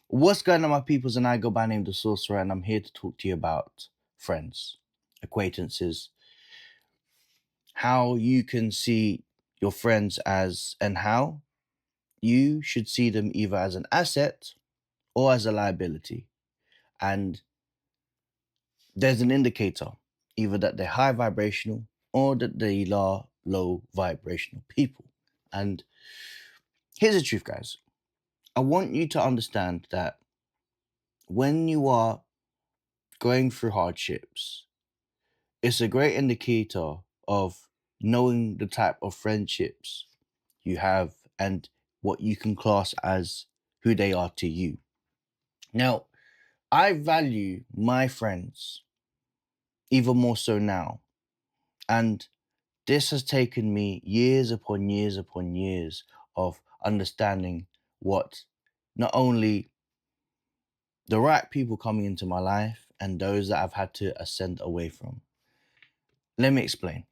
What's going on, my peoples? And I go by name the Sorcerer, and I'm here to talk to you about friends, acquaintances, how you can see your friends as, and how you should see them either as an asset or as a liability. And there's an indicator, either that they're high vibrational or that they are low vibrational people. And here's the truth, guys. I want you to understand that when you are going through hardships, it's a great indicator of knowing the type of friendships you have and what you can class as who they are to you. Now, I value my friends even more so now. And this has taken me years upon years upon years of understanding what not only the right people coming into my life and those that I've had to ascend away from. Let me explain.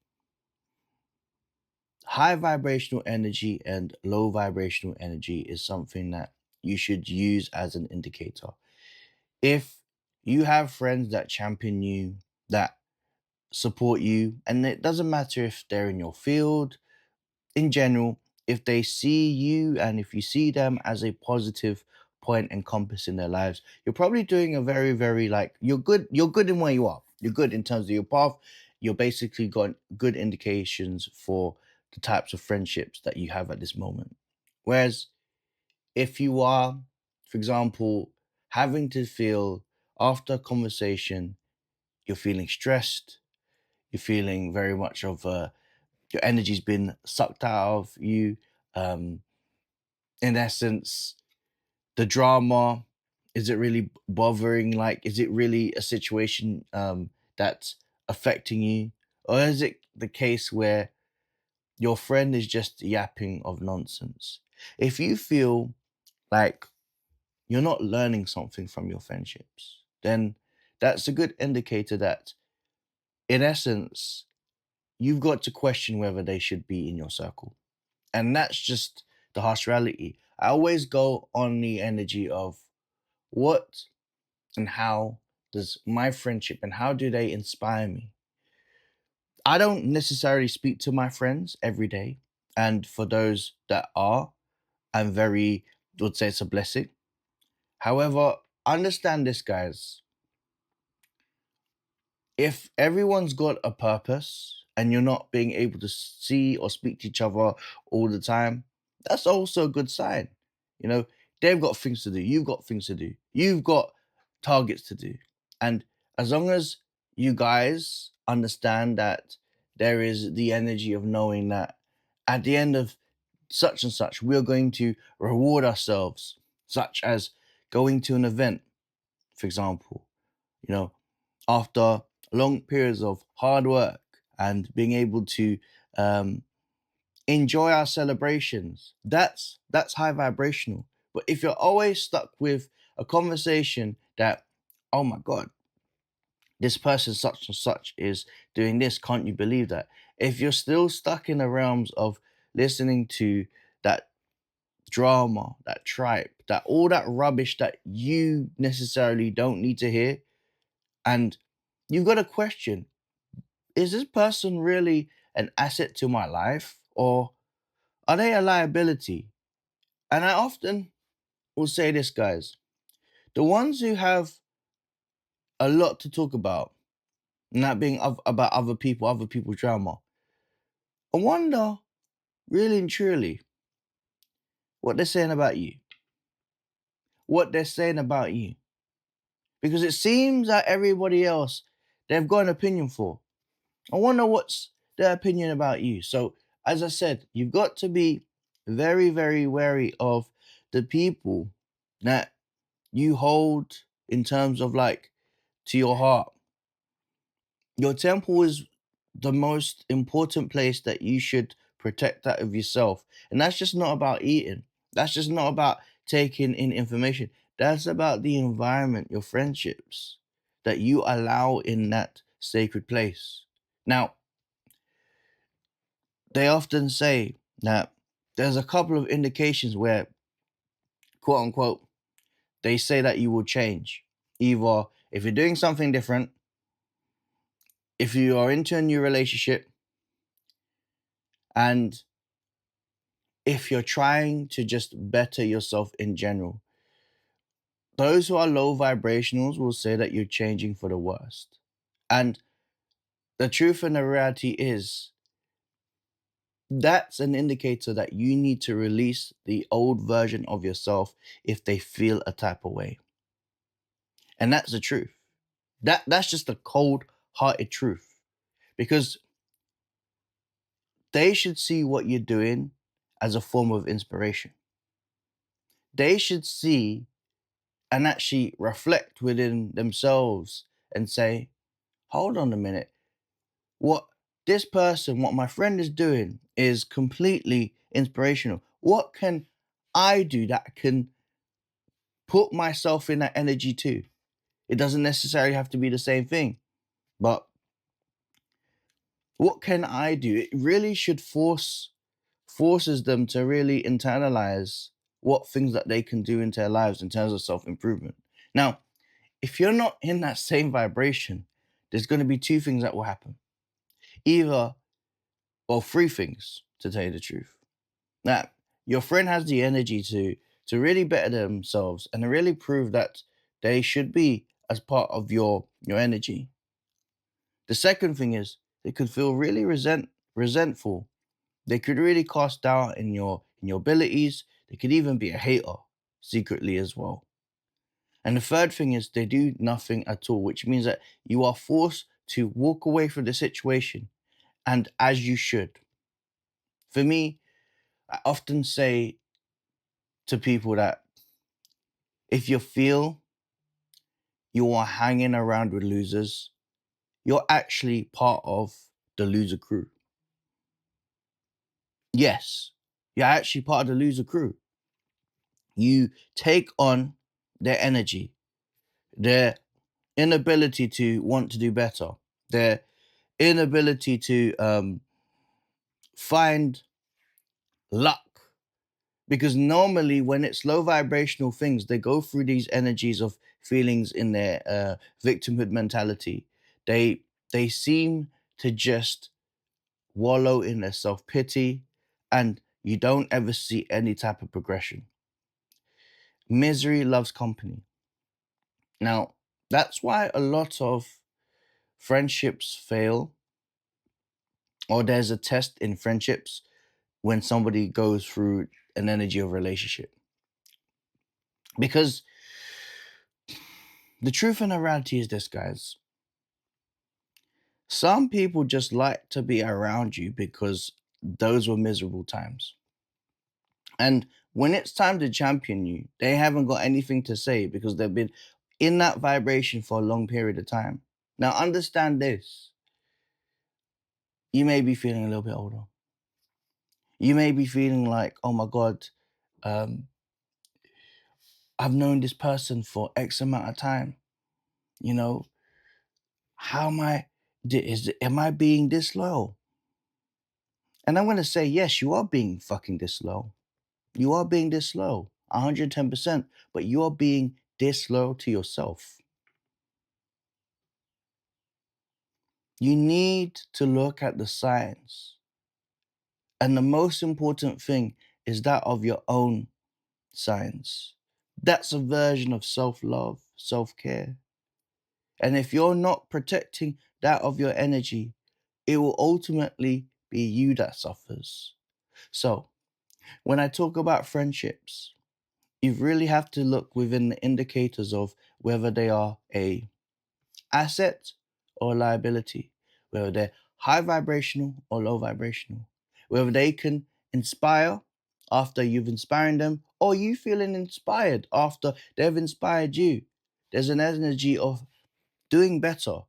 High vibrational energy and low vibrational energy is something that you should use as an indicator. If you have friends that champion you, that support you, and it doesn't matter if they're in your field, in general, if they see you and if you see them as a positive point and compass in their lives, you're probably doing a very, very you're good in where you are. You're good in terms of your path. You're basically got good indications for the types of friendships that you have at this moment. Whereas if you are, for example, having to feel after a conversation, you're feeling stressed, you're feeling very much of your energy's been sucked out of you. Um, in essence, the drama, is it really bothering? Like, is it really a situation that's affecting you? Or is it the case where your friend is just yapping of nonsense? If you feel like you're not learning something from your friendships, then that's a good indicator that, in essence, you've got to question whether they should be in your circle. And that's just the harsh reality. I always go on the energy of what and how does my friendship and how do they inspire me? I don't necessarily speak to my friends every day. And for those that are, I'm very, would say it's a blessing. However, understand this, guys. If everyone's got a purpose and you're not being able to see or speak to each other all the time, that's also a good sign. You know, they've got things to do, you've got things to do, you've got targets to do. And as long as you guys understand that there is the energy of knowing that at the end of such and such, we're going to reward ourselves, such as going to an event, for example, you know, after long periods of hard work and being able to um, enjoy our celebrations. That's high vibrational. But if you're always stuck with a conversation that, oh my God, this person such and such is doing this, can't you believe that? If you're still stuck in the realms of listening to that drama, that tripe, that all that rubbish that you necessarily don't need to hear, and you've got to question, is this person really an asset to my life or are they a liability? And I often will say this, guys, the ones who have a lot to talk about, not being about other people, other people's drama, I wonder really and truly what they're saying about you, what they're saying about you. Because it seems that everybody else, they've got an opinion for. I wonder what's their opinion about you. So, as I said, you've got to be very, very wary of the people that you hold in terms of like to your heart. Your temple is the most important place that you should protect that of yourself. And that's just not about eating. That's just not about taking in information. That's about the environment, your friendships that you allow in that sacred place. Now, they often say that there's a couple of indications where, quote unquote, they say that you will change. Either if you're doing something different, if you are into a new relationship, and if you're trying to just better yourself in general. Those who are low vibrationals will say that you're changing for the worst. And the truth and the reality is that's an indicator that you need to release the old version of yourself if they feel a type of way. And that's the truth. That's just the cold-hearted truth. Because they should see what you're doing as a form of inspiration. They should see and actually reflect within themselves and say, hold on a minute, what this person, what my friend is doing is completely inspirational. What can I do that can put myself in that energy too? It doesn't necessarily have to be the same thing, but what can I do? It really should forces them to really internalize what things that they can do in their lives in terms of self-improvement. Now, if you're not in that same vibration, there's going to be two things that will happen. Either, well, three things to tell you the truth. Now, your friend has the energy to really better themselves and to really prove that they should be as part of your energy. The second thing is they could feel really resentful. They could really cast doubt in your abilities. They could even be a hater secretly as well. And the third thing is they do nothing at all, which means that you are forced to walk away from the situation, and as you should. For me, I often say to people that if you feel you are hanging around with losers, you're actually part of the loser crew. Yes, you're actually part of the loser crew. You take on their energy, their inability to want to do better, their inability to find luck. Because normally, when it's low vibrational things, they go through these energies of feelings in their victimhood mentality. They they seem to just wallow in their self pity, and you don't ever see any type of progression. Misery loves company. Now, that's why a lot of friendships fail, or there's a test in friendships when somebody goes through an energy of relationship. Because the truth and the reality is this, guys. Some people just like to be around you because those were miserable times. And when it's time to champion you, they haven't got anything to say because they've been in that vibration for a long period of time. Now, understand this. You may be feeling a little bit older. You may be feeling like, oh my God, um, I've known this person for X amount of time. You know, how am am I being disloyal? And I'm going to say, yes, you are being fucking disloyal. You are being disloyal, 110%, but you are being disloyal to yourself. You need to look at the signs. And the most important thing is that of your own signs. That's a version of self love, self care. And if you're not protecting that of your energy, it will ultimately be you that suffers. So, when I talk about friendships, you really have to look within the indicators of whether they are a asset or a liability, whether they're high vibrational or low vibrational, whether they can inspire after you've inspired them or you feeling inspired after they've inspired you. There's an energy of doing better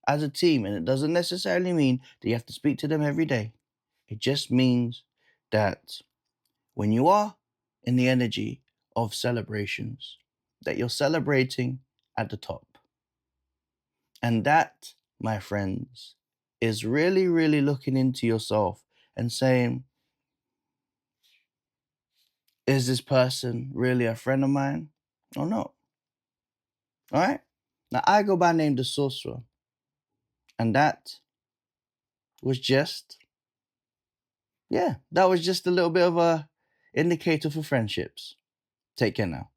as a team, and it doesn't necessarily mean that you have to speak to them every day. It just means that when you are in the energy of celebrations, that you're celebrating at the top. And that, my friends, is really, really looking into yourself and saying, is this person really a friend of mine or not? All right. Now I go by name the sorcerer, and that was just, yeah, that was just a little bit of a indicator for friendships. Take care now.